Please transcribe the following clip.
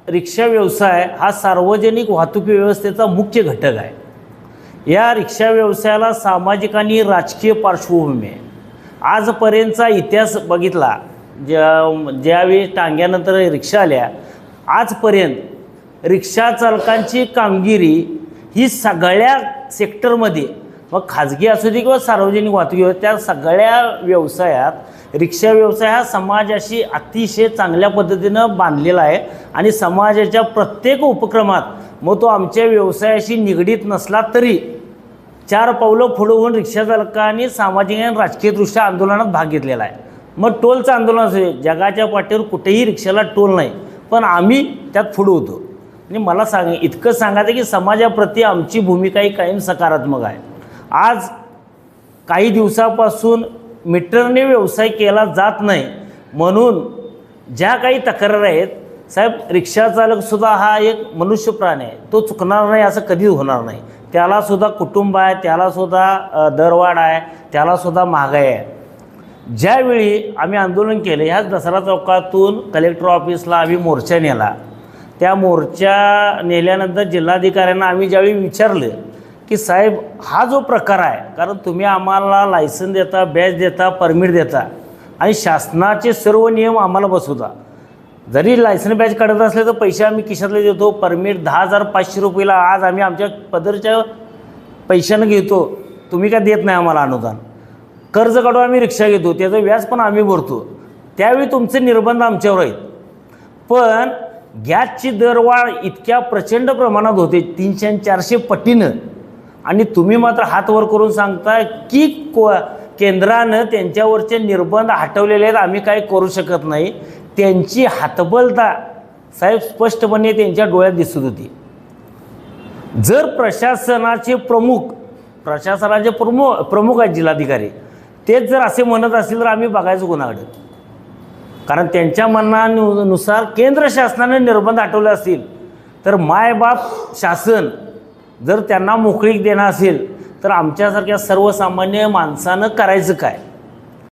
रिक्षा व्यवसाय हा सार्वजनिक वाहतूक व्यवस्थेचा मुख्य घटक आहे। या रिक्षा व्यवसायाला सामाजिक आणि राजकीय पार्श्वभूमी आहे। आजपर्यंतचा इतिहास बघितला, ज्यावेळी टांग्यानंतर रिक्षा आल्या, आजपर्यंत रिक्षा चालकांची कामगिरी ही सगळ्या सेक्टरमध्ये, मग खाजगी असू दे किंवा सार्वजनिक वाहतूक, त्या सगळ्या व्यवसायात रिक्षा व्यवसाय हा समाजाशी अतिशय चांगल्या पद्धतीनं बांधलेला आहे आणि समाजाच्या प्रत्येक उपक्रमात, मग तो आमच्या व्यवसायाशी निगडीत नसला तरी 4 पावलं पुढे होऊन रिक्षा चालकांनी सामाजिक आणि राजकीयदृष्ट्या आंदोलनात भाग घेतलेला आहे। मग टोलचं आंदोलन असेल, जगाच्या पाठीवर कुठेही रिक्षाला टोल नाही, पण आम्ही त्यात पुढे होतो। आणि मला इतकं सांगायचं की समाजाप्रती आमची भूमिका ही कायम सकारात्मक आहे। आज काही दिवसापासून मीटरने व्यवसाय केला जात नाही म्हणून ज्या काही तक्रारी आहेत, साहेब, रिक्षा चालकसुद्धा हा एक मनुष्य प्राणी आहे, तो चुकणार नाही असं कधीच होणार नाही। त्यालासुद्धा कुटुंब आहे, त्यालासुद्धा दरवाढ आहे, त्यालासुद्धा महागाई आहे। ज्यावेळी आम्ही आंदोलन केलं, ह्याच दसरा चौकातून कलेक्टर ऑफिसला आम्ही मोर्चा नेला। त्या मोर्चा नेल्यानंतर जिल्हाधिकाऱ्यांना आम्ही ज्यावेळी विचारलं की साहेब, हा जो प्रकार आहे, कारण तुम्ही आम्हाला लायसन देता, बॅच देता, परमिट देता आणि शासनाचे सर्व नियम आम्हाला बसवता, जरी लायसन बॅच काढत असले तर पैसे आम्ही खिशातले देतो, परमिट 10,500 रुपयाला आज आम्ही आमच्या पदरच्या पैशानं घेतो, तुम्ही का देत नाही आम्हाला अनुदान, कर्ज काढून आम्ही रिक्षा घेतो, त्याचं व्याज पण आम्ही भरतो, त्यावेळी तुमचे निर्बंध आमच्यावर आहेत। पण गॅसची दरवाढ इतक्या प्रचंड प्रमाणात होते, 300 आणि 400 पटीनं, आणि तुम्ही मात्र हात वर करून सांगता की केंद्रानं त्यांच्यावरचे निर्बंध हटवलेले आहेत, आम्ही काय करू शकत नाही। त्यांची हातबलता साहेब स्पष्टपणे त्यांच्या डोळ्यात दिसत होती। जर प्रशासनाचे प्रमुख आहेत जिल्हाधिकारी, तेच जर असे म्हणत असतील तर आम्ही बघायचं कोणाकडे, कारण त्यांच्या म्हणण्यानुसार केंद्र शासनाने निर्बंध हटवले असतील तर मायबाप शासन जर त्यांना मोकळीक देणं असेल तर आमच्यासारख्या सर्वसामान्य माणसानं करायचं काय?